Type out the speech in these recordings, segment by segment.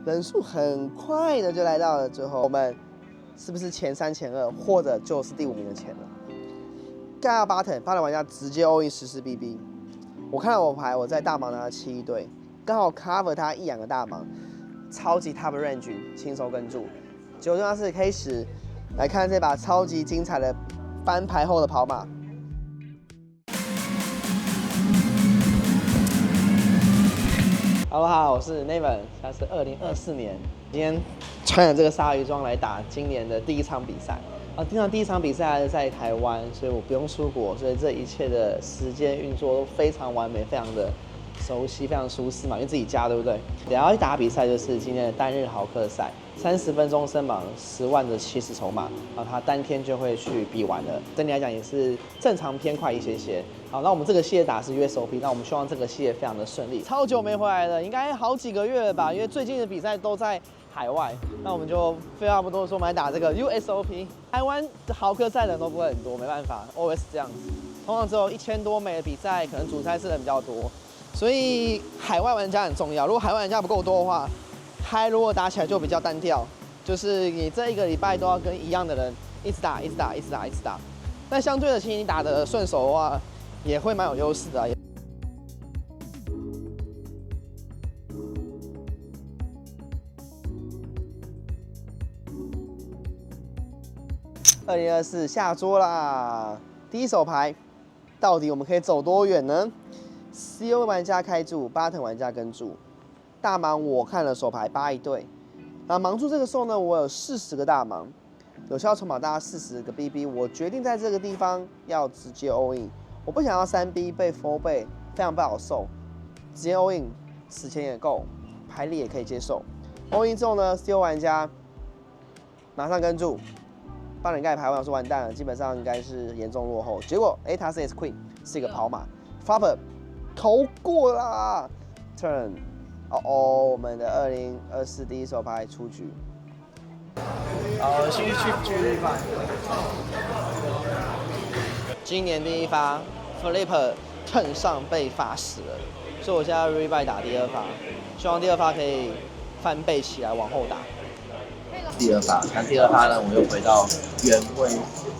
人数很快的就来到了最后，我们是不是前3、前2，或者就是第5名的钱了？盖到巴腾玩家直接 all in 14 BB。我看到我牌，我在大盲拿了7对，刚好 cover 他1、2个大盲，超级 top range， 轻松跟住。结果重要是开始来看这把超级精彩的翻牌后的跑马。Hello， 好，我是 Neven， 现在是2024年，今天穿着这个鲨鱼装来打今年的第1场比赛。第一场比赛还是在台湾，所以我不用出国，所以这一切的时间运作都非常完美，非常的熟悉，非常舒适嘛，因为自己家，对不对？等下去打比赛就是今天的单日豪客赛，30分钟升榜10万的起始筹码，然后他当天就会去比完了。整体来讲也是正常偏快一些。好，那我们这个系列打是 USOP， 那我们希望这个系列非常的顺利。超久没回来了，应该好几个月了吧？因为最近的比赛都在海外，那我们就废话不多说，我们来打这个 USOP。台湾的豪客赛人都不会很多，没办法 ，always 这样子。通常只有1000多枚的比赛，可能主赛事人比较多，所以海外玩家很重要。如果海外玩家不够多的话，嗨如果打起来就比较单调，就是你这1个礼拜都要跟一样的人一直打。但相对的，其实你打得顺手的话，也会蛮有优势的。2024下桌啦！第一手牌，到底我们可以走多远呢 ？CO 玩家开注，巴腾玩家跟注。大盲我看了手牌8一对，那盲注这个时候呢，我有40个大盲，有效筹码大概40个 BB， 我决定在这个地方要直接 all in， 我不想要3B 被 4 倍，非常不好受，直接 all in， 死钱也够，牌力也可以接受。all in 之后呢 ，CO 玩家马上跟注。帮人盖牌，我想说完蛋了，基本上应该是严重落后。结果，他是 S Queen， 是一个跑马 ，Flopper 投过啦 ，Turn， 我们的2024第一手牌出局。继续去日版。今年第1发 Flip Turn 上被罚死了，所以我现在 Rebuy 打第2发，希望第2发可以翻倍起来往后打。第2发，那第2发呢，我又回到原位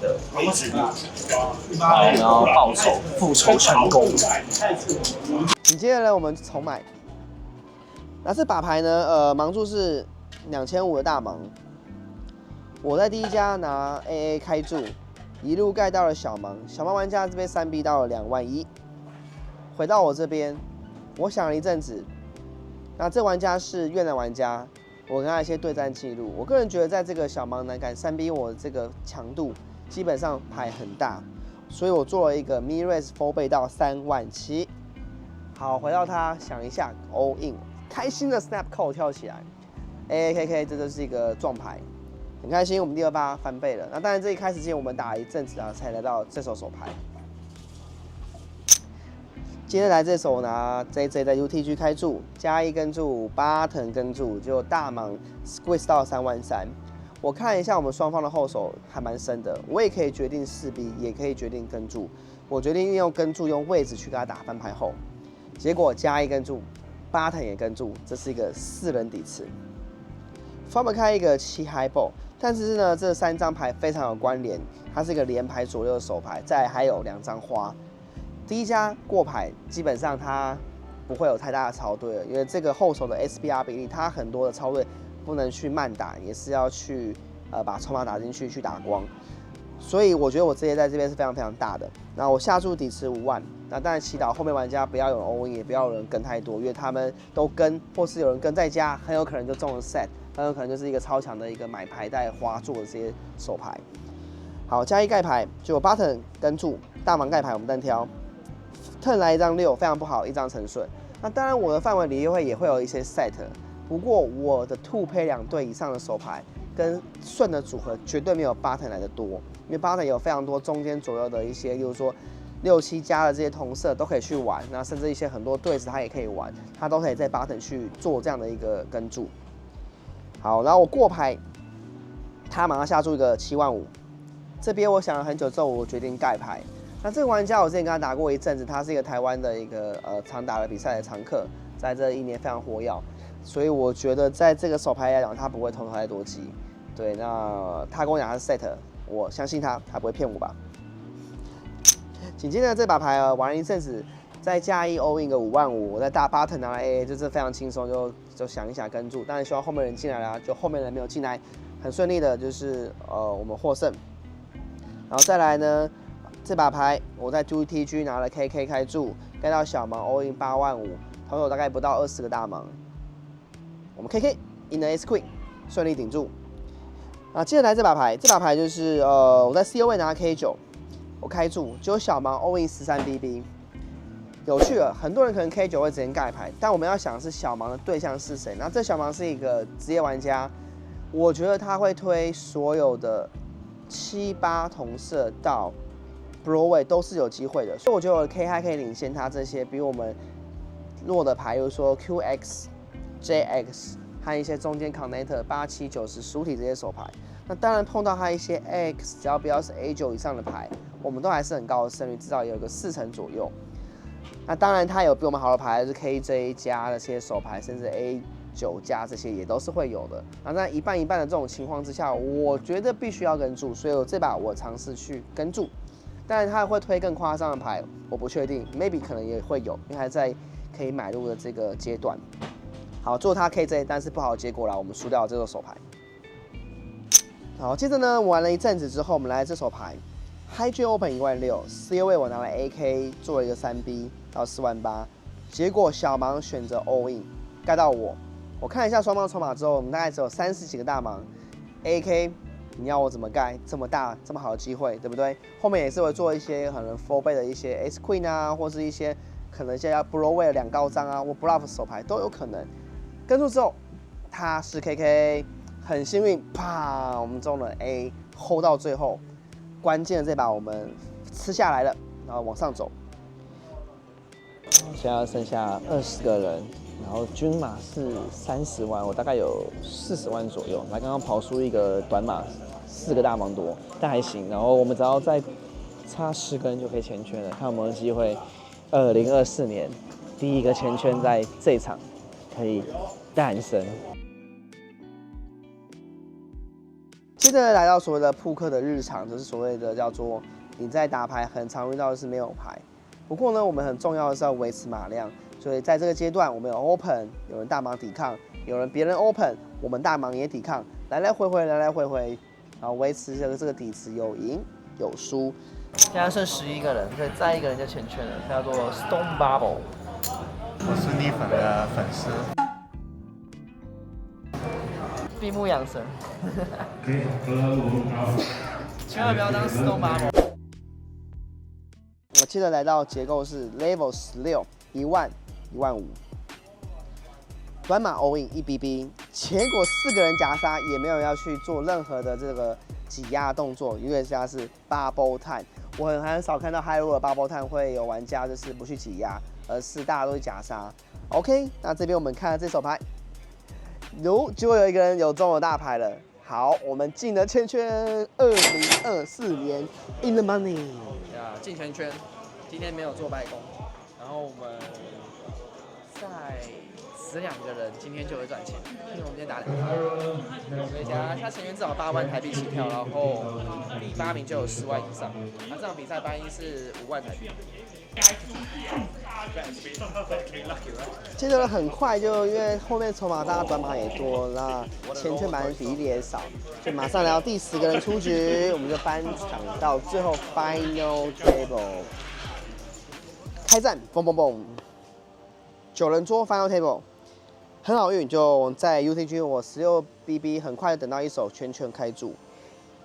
的位置，然后我们要报仇，复仇成功。紧接着呢，我们重买。那这把牌呢，盲注是2500的大盲。我在第1家拿 AA 开注，一路盖到了小盲，小盲玩家这边3B 到了2万1。回到我这边，我想了一阵子，那这玩家是越南玩家。我跟他一些对战记录，我个人觉得在这个小盲难敢3B 我这个强度基本上牌很大，所以我做了一个 Mi-Raise 4倍到3万7。好，回到他想一下 all in， 开心的 snap call 跳起来 ，AAKK 这就是一个撞牌，很开心，我们第2发翻倍了。那当然这一开始前我们打了一阵子啊，才来到这手牌。接下来这手拿 JJ 在 UTG 开注，加1跟注，巴腾跟注，就大盲 squeeze 到3万3。我看一下我们双方的后手还蛮深的，我也可以决定4B， 也可以决定跟注。我决定运用跟注，用位置去给他打翻牌后，结果加1跟注，巴腾也跟注，这是一个4人底池。方本开一个7 high ball， 但是呢这3张牌非常有关联，它是一个连牌左右的手牌，再来还有2张花。第1家过牌，基本上它不会有太大的超对了，因为这个后手的 SPR 比例，它很多的超对不能去慢打，也是要去把筹码打进去去打光，所以我觉得我这些在这边是非常非常大的。那我下注底池5万，那当然祈祷后面玩家不要有人 all in， 也不要有人跟太多，因为他们都跟，或是有人跟在家，很有可能就中了 set， 很有可能就是一个超强的一个买牌带花做的这些手牌。好，加1盖牌，就有巴腾跟注，大盲盖牌我们单挑。turn 来一张6，非常不好，一张沉顺。那当然我的范围里也会有一些 set， 不过我的2配2对以上的手牌跟顺的组合绝对没有巴腾来的多，因为巴腾有非常多中间左右的一些，例如说6、7加的这些同色都可以去玩，那甚至一些很多对子它也可以玩，它都可以在巴腾去做这样的一个跟注。好，然后我过牌，他马上下注一个7万5，这边我想了很久之后，我决定盖牌。那这个玩家我之前跟他打过一阵子，他是一个台湾的一个常打的比赛的常客，在这1年非常活跃。所以我觉得在这个手牌来讲，他不会投太多机。对，那他跟我讲他是 set， 我相信他，他不会骗我吧。紧接着这把牌玩了一阵子，再加一 all in 个5万5，我在大 button 拿了 AA， 就是非常轻松，就想一想跟住。当然希望后面人进来了，就后面人没有进来，很顺利的，就是我们获胜。然后再来呢，这把牌我在 2TG 拿了 KK 开注，盖到小盲 all in 8万5，投手大概不到20个大盲。我们 KK in the ace queen 顺利顶住。啊，接着来这把牌，这把牌就是我在 CO 位拿 K9， 我开注，只有小盲 all in 13BB。有趣了，很多人可能 K9 会直接盖牌，但我们要想的是小盲的对象是谁？那这小盲是一个职业玩家，我觉得他会推所有的7、8同色到 Broadway 都是有机会的，所以我觉得我的 K 还可以领先他这些比我们弱的牌，比如说 QX、JX。和一些中间 connector 8、7、9、10、15体这些手牌，那当然碰到它一些 X， 只要不要是 A9 以上的牌，我们都还是很高的胜率，至少有个40%左右。那当然它有比我们好的牌，就是 KJ 加那些手牌，甚至 A9 加这些也都是会有的。那在一半一半的这种情况之下，我觉得必须要跟注，所以我这把我尝试去跟注。当然它会推更夸张的牌，我不确定 ，maybe 可能也会有，因为还在可以买入的这个阶段。好，做他 KJ， 但是不好的结果啦，我们输掉了这手手牌。好，接着呢，玩了一阵子之后，我们来这手牌 ，High J Open 1万6 ，C 位我拿了 AK 做了一个3B 到4万8，结果小盲选择 all in， 盖到我。我看一下双方筹码之后，我们大概只有30几个大盲 ，AK 你要我怎么盖？这么大这么好的机会，对不对？后面也是会做一些可能 4 倍的一些 S Queen 啊，或是一些可能现在要 Broadway 2高张啊，或 Bluff 手牌都有可能。跟住之后，他是 KK， 很幸运，啪，我们中了 A，hold 到最后，关键的这把我们吃下来了，然后往上走。现在剩下20个人，然后均码是30万，我大概有40万左右。来，刚刚跑出一个短码4个大盲多，但还行。然后我们只要再差10根就可以签圈了，看有没有机会，2024年第一个签圈在这一场可以诞生。接着来到所谓的扑克的日常，就是所谓的叫做你在打牌很常遇到的是没有牌。不过呢，我们很重要的是要维持码量，所以在这个阶段，我们有 open， 有人大盲抵抗，别人 open， 我们大盲也抵抗，来来回回，然后维持这个底池，有赢有输。现在剩11个人，所以再一个人就签圈了，他叫做 Stone Bubble。我是逆粉的粉丝。闭目养神，千万不要当 Stone Bubble。我接着来到结构是 Level 16， 1万、1万5，短码 all in 1BB， 结果4个人夹杀，也没有要去做任何的这个挤压动作，因为它是 Bubble Time， 我很少看到 High Roll 的 Bubble Time 会有玩家就是不去挤压，而是大家都去夹杀。OK， 那这边我们看了这手牌。结果有一个人有中了大牌了。好，我们进了圈圈。2024年 in the money 呀，进圈圈。今天没有做白工，然后我们再12个人，今天就会赚钱。因为我们今天打2发，所以他成员至少8万台币起跳，然后第8名就有10万以上。那这场比赛班一是5万台币。接着很快就因为后面筹码大家转码也多，那签圈板比例也少，就马上来到第10个人出局，我们就翻场到最后 final table 开战，嘣嘣嘣，9人桌 final table， 很好运，就在 UTG 我16BB 很快等到一手圈圈开注，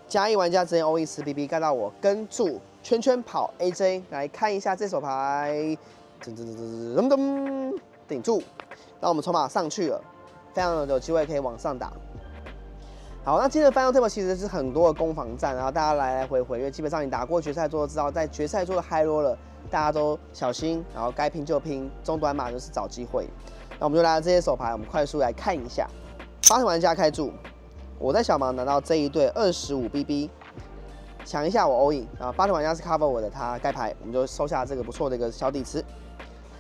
加一玩家直接 all in 10BB 盖到我跟注。圈圈跑 AJ 来看一下这手牌，顶住，那我们筹码上去了，非常有机会可以往上打。好，那接着 Final Table 其实是很多的攻防战，然后大家来来回回，因为基本上你打过决赛桌都知道，在决赛桌的 High Roll 了，大家都小心，然后该拼就拼，中短码就是找机会。那我们就来到这些手牌，我们快速来看一下。8成玩家开注，我在小盲拿到这一对25BB。抢一下我 all in， 然后8成玩家是 cover 我的，他盖牌，我们就收下这个不错的一个小底池。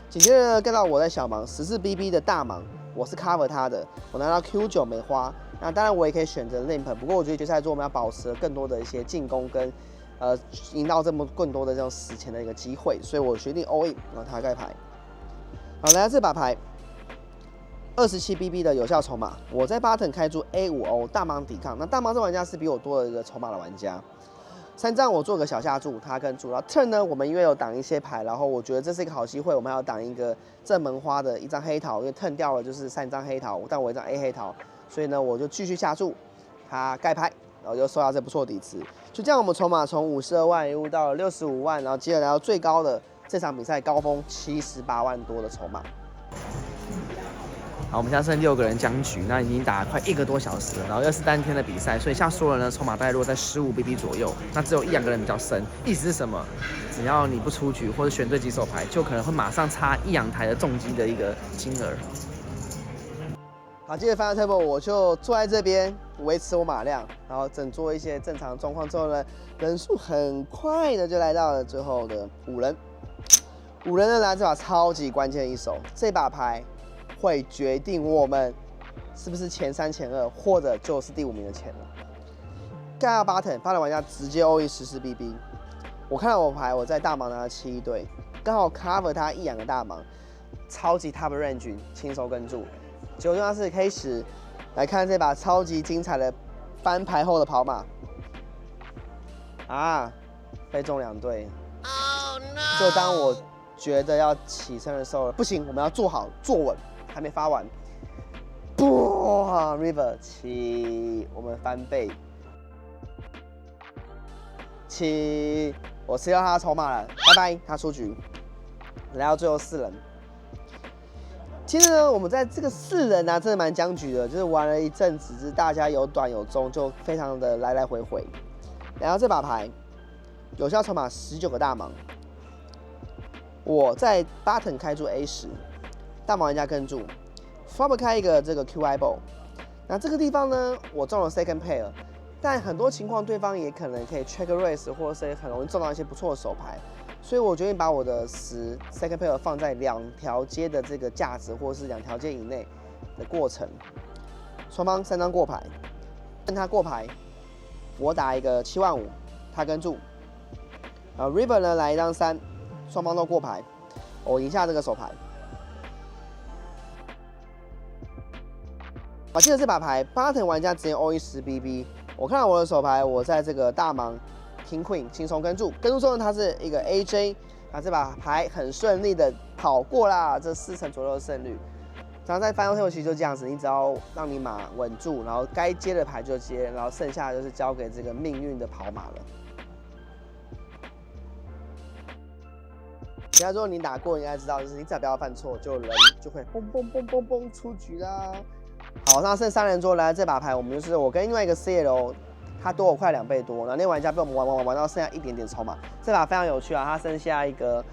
紧接着盖到我在小盲14BB 的大盲，我是 cover 它的，我拿到 Q9没花。那当然我也可以选择 limp， 不过我觉得决赛周我们要保持更多的一些进攻跟赢到更多的这种死钱的一个机会，所以我决定 all in， 然后他盖牌。好，来到这把牌，27BB 的有效筹码，我在button开出 A5O 大盲抵抗。那大盲这玩家是比我多了一个筹码的玩家。3张我做个小下注，他跟注。然后 turn 呢，我们因为有挡一些牌，然后我觉得这是一个好机会，我们还要挡一个正门花的一张黑桃，因为 turn 掉了就是3张黑桃，但我一张 A 黑桃，所以呢我就继续下注，他盖牌，然后就收到这不错的底池。就这样，我们筹码从52万一路到了65万，然后接着来到最高的这场比赛高峰78万多的筹码。好，我们现在剩6个人僵局，那已经打了快1个多小时了，然后又是单天的比赛，所以像所有人的筹码大概落在15BB 左右，那只有1、2个人比较深。意思是什么？只要你不出局或者选对几手牌，就可能会马上差1、2台的重击的一个金额。好，接着翻到 table， 我就坐在这边维持我码量，然后整做一些正常状况之后呢，人数很快的就来到了最后的5人。5人呢来这把超级关键的一手，这把牌会决定我们是不是前3、前2，或者就是第5名的钱了。盖到button玩家直接 all in14BB。我看到我牌，我在大盲拿了7对，刚好 cover 他1、2个大盲，超级 top range 轻松跟住。结果重要是开始来看这把超级精彩的翻牌后的跑马啊，被中2对。Oh no！ 就当我觉得要起身的时候，不行，我们要坐好坐稳，还没发完。哇 ，River 起，我们翻倍。起，我吃掉他的筹码了，拜拜，他出局。来到最后4人。其实呢，我们在这个4人啊，真的蛮僵局的，就是玩了一阵子，就是大家有短有中，就非常的来来回回。然后这把牌有效筹码19个大盲，我在button开出 A10， 大盲玩家跟注 ，flop 开一个这个 QI ball。那这个地方呢，我中了 second pair， 但很多情况对方也可能可以 check raise， 或者是很容易中到一些不错的手牌。所以我决定把我的10 second pair 放在2条街的这个价值，或者是2条街以内的过程。双方3张过牌，跟他过牌，我打一个7万5，他跟注。River 呢来一张3，双方都过牌，我赢下这个手牌。我记得这把牌，button玩家直接 all in 10BB。我看到我的手牌，我在这个大盲。King Queen 轻松跟注之后呢，它是一个 AJ， 那这把牌很顺利的跑过啦，这4成左右的胜率。然后在 Final Table 其实就这样子，你只要让你马稳住，然后该接的牌就接，然后剩下的就是交给这个命运的跑马了。其他如果你打过，你应该知道，就是你只要不要犯错，就人就会嘣嘣嘣嘣嘣出局啦。好，那剩3人桌来这把牌，我们就是我跟另外一个 CL。他多我快2倍多，然后那玩家被我们玩到剩下一点点筹码，这把非常有趣啊！他剩下一个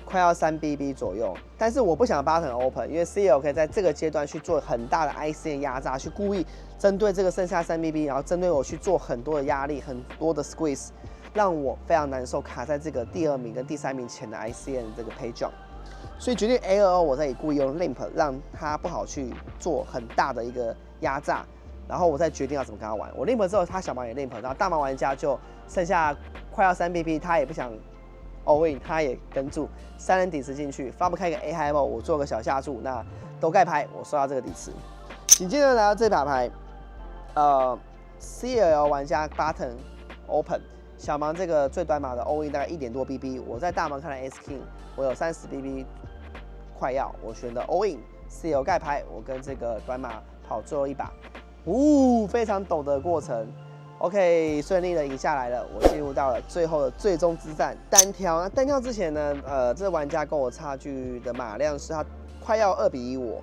快要3BB 左右，但是我不想button open， 因为 CL 可以在这个阶段去做很大的 ICM 压榨，去故意针对这个剩下3BB， 然后针对我去做很多的压力，很多的 squeeze， 让我非常难受，卡在这个第2名跟第3名前的 ICM 这个 pay jump， 所以决定 A2O 我再故意用 limp 让他不好去做很大的一个压榨。然后我再决定要怎么跟他玩。我 limp 之后，他小盲也 limp， 然后大盲玩家就剩下快要3BB， 他也不想 all in， 他也跟注，3人底池进去，发不开一个 A high ball， 我做个小下注，那都盖牌，我收到这个底池。紧接着来到这把牌，CL 玩家 button open， 小盲这个最短码的 all in 大概1点多 BB， 我在大盲看来 S king， 我有30BB 快要，我选的 all in，CL 盖牌，我跟这个短码跑最后一把。非常陡的过程 ，OK， 顺利的赢下来了。我进入到了最后的最终之战，单挑。那单挑之前呢，这玩家跟我差距的码量是他快要2比1我。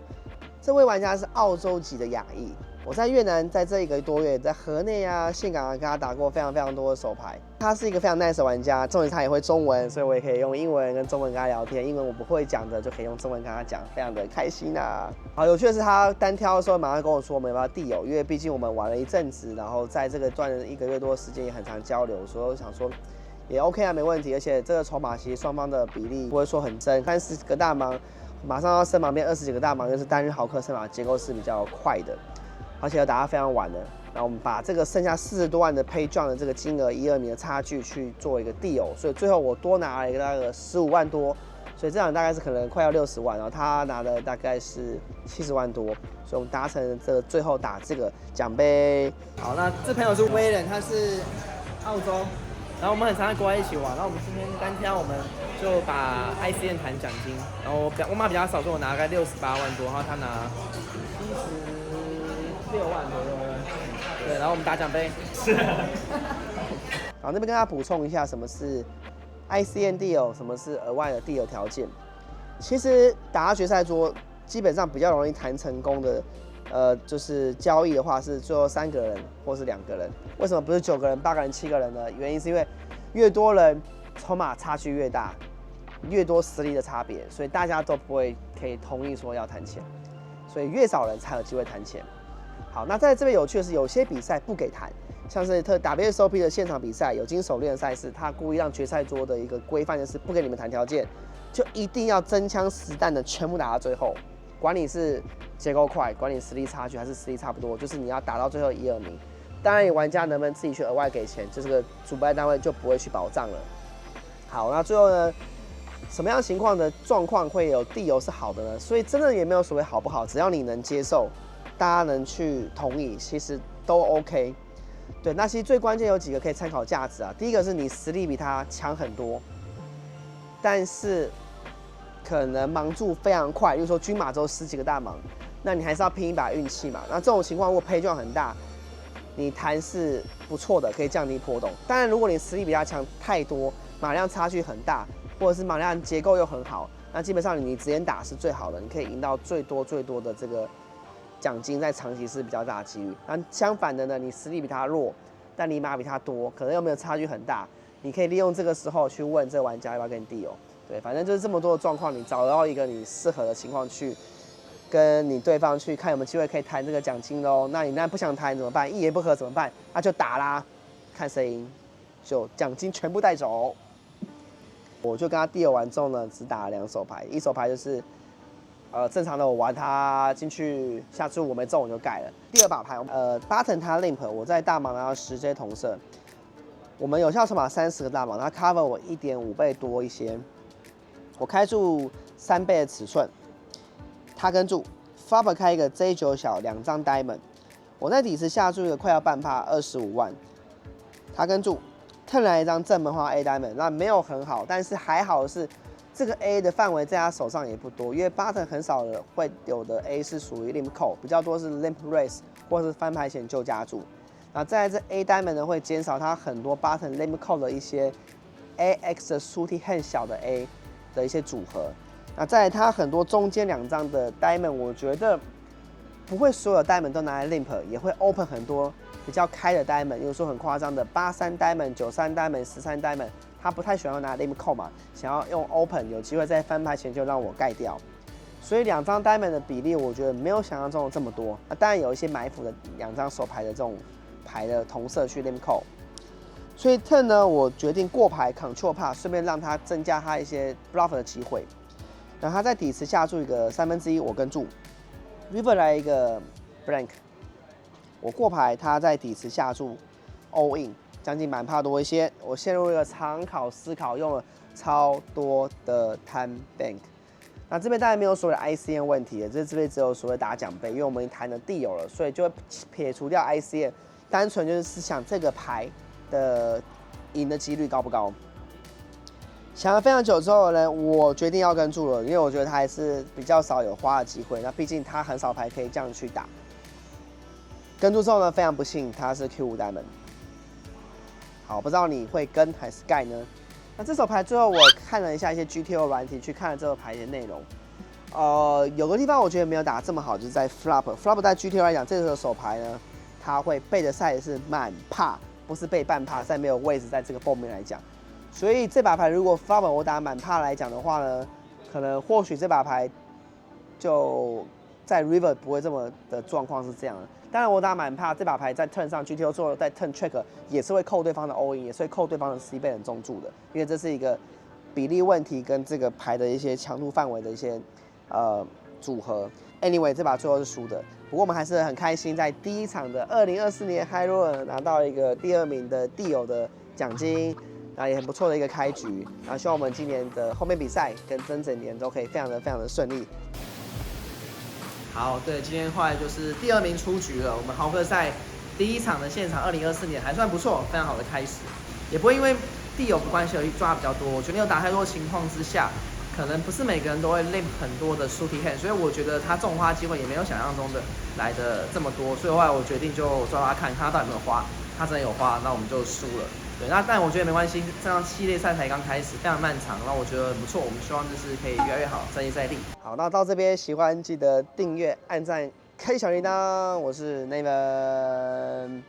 这位玩家是澳洲籍的亚裔，我在越南在这1个多月，在河内啊、岘港啊跟他打过非常非常多的手牌。他是一个非常 nice 的玩家，重点是他也会中文，所以我也可以用英文跟中文跟他聊天。英文我不会讲的，就可以用中文跟他讲，非常的开心啊。好，有趣的是他单挑的时候马上跟我说我们要不要地友，因为毕竟我们玩了一阵子，然后在这个段1个月多的时间也很常交流，所以我想说也 OK 啊，没问题。而且这个筹码其实双方的比例不会说很正，30个大盲马上要升盲变20几个大盲，就是单日豪克升马结构是比较快的，而且要打到非常晚的。那我们把这个剩下40多万的 Pay John 的这个金额1、2名的差距去做一个 deal， 所以最后我多拿了一个大概15万多，所以这场大概是可能快要60万，然后他拿的大概是70万多，所以我们达成这个最后打这个奖杯。好，那这朋友是威廉，他是澳洲，然后我们很常在国外一起玩，然后我们今天单挑我们就把 ICN 谈奖金，然后我妈比较少，所以我拿大概68万多，然后他拿76万左右。对，然后我们打奖杯。是。好，那边跟大家补充一下，什么是 ICN deal， 什么是额外的 deal 条件。其实打到决赛桌，基本上比较容易谈成功的，就是交易的话是最后3个人或是2个人。为什么不是9个人、8个人、7个人呢？原因是因为越多人，筹码差距越大，越多实力的差别，所以大家都不会可以同意说要谈钱，所以越少人才有机会谈钱。好，那在这边有趣的是，有些比赛不给谈，像是WSOP 的现场比赛、有金手链的赛事，他故意让决赛桌的一个规范就是不给你们谈条件，就一定要真枪实弹的全部打到最后，管你是结构快，管你实力差距还是实力差不多，就是你要打到最后1、2名。当然，玩家能不能自己去额外给钱，这个主办单位就不会去保障了。好，那最后呢，什么样情况的状况会有地游是好的呢？所以真的也没有所谓好不好，只要你能接受。大家能去同意，其实都 OK。对，那其实最关键有几个可以参考价值啊。第一个是你实力比他强很多，但是可能盲注非常快，例如说军马州10几个大盲，那你还是要拼一把运气嘛。那这种情况如果赔赚很大，你弹是不错的，可以降低波动。当然，如果你实力比他强太多，马量差距很大，或者是马量结构又很好，那基本上你直接打是最好的，你可以赢到最多的这个。奖金在长期是比较大的几率，那相反的呢，你实力比他弱，但你马比他多，可能又没有差距很大，你可以利用这个时候去问这个玩家要不要跟你 deal。对，反正就是这么多的状况，你找到一个你适合的情况去跟你对方去看有没有机会可以谈这个奖金喽。那你那不想谈怎么办？一言不合怎么办？那就打啦，看谁赢，就奖金全部带走。我就跟他 deal 完之后呢，只打了2手牌，一手牌就是。正常的我玩它进去下注我没中我就盖了。第2把牌，Button 它 limp， 我在大盲拿到10J 同色，我们有效筹码30个大盲，它 cover 我1.5倍多一些。我开注3倍的尺寸，他跟注 ，Flop 开一个 J9 小2张 Diamond， 我在底池下注一个快要半趴25万，他跟注 turn 来一张正门花 A Diamond， 那没有很好，但是还好是。这个 A 的范围在他手上也不多，因为 Button 很少的会有的 A 是属于 Limp Call， 比较多是 Limp Raise 或是翻牌前就加注。那再来这 A Diamond 呢会减少他很多 Button Limp Call 的一些 AX 的 Shooty 很小的 A 的一些组合。那再来他很多中间2张的 Diamond， 我觉得不会所有 Diamond 都拿来 Limp， 也会 Open 很多比较开的 Diamond， 比如说很夸张的83 Diamond、93 Diamond、13 Diamond。他不太喜欢拿 limp call 嘛，想要用 open， 有机会在翻牌前就让我盖掉，所以2张 diamond 的比例我觉得没有想象中的这么多。当然有一些埋伏的2张手牌的这种牌的同色去 limp call， 所以 turn 呢，我决定过牌 control pass， 顺便让他增加他一些 bluff 的机会。然后他在底池下注一个1/3，我跟注 river 来一个 blank， 我过牌，他在底池下注 all in。将近满趴多一些，我陷入一个长考思考，用了超多的 time bank。那这边当然没有所谓的 ICN 问题了，这边只有所谓打奖杯，因为我们已经谈了地友了，所以就会撇除掉 ICN， 单纯就是想这个牌的赢的几率高不高。想了非常久之后呢，我决定要跟注了，因为我觉得他还是比较少有花的机会，那毕竟他很少牌可以这样去打。跟注之后呢，非常不幸，他是 Q5 Diamond。好，不知道你会跟还是盖呢？那这手牌最后我看了一下一些 GTO 软体，去看了这个牌的内容。有个地方我觉得没有打得这么好，就是在 flop。flop 在 GTO 来讲，这个手牌呢，它会背的赛是满帕，不是背半帕，在没有位置在这个后面来讲。所以这把牌如果 flop 我打满帕来讲的话呢，可能或许这把牌就在 river 不会这么的状况是这样的。当然我打满帕，这把牌在 turn 上 GTO 做在 turn check 也是会扣对方的 all in， 也是会扣对方的 C 倍很重注的，因为这是一个比例问题跟这个牌的一些强度范围的一些组合。Anyway， 这把最后是输的，不过我们还是很开心，在第一场的2024年 High Roller 拿到一个第2名的地友的奖金，然后也很不错的一个开局。然后希望我们今年的后面比赛跟整年都可以非常的顺利。好，对，今天后来就是第2名出局了。我们豪客赛第1场的现场2024年还算不错，非常好的开始，也不会因为地友的关系而抓比较多。我觉得有打太多的情况之下，可能不是每个人都会练很多的shooting hand，所以我觉得他中花机会也没有想象中的来的这么多。所以后来我决定就抓他看他到底有没有花，他真的有花，那我们就输了。对，那但我觉得没关系，这样系列赛才刚开始，非常漫长，那我觉得不错。我们希望就是可以越来越好，再接再厉。好，那到这边喜欢记得订阅、按赞、开小铃铛。我是 Nathan。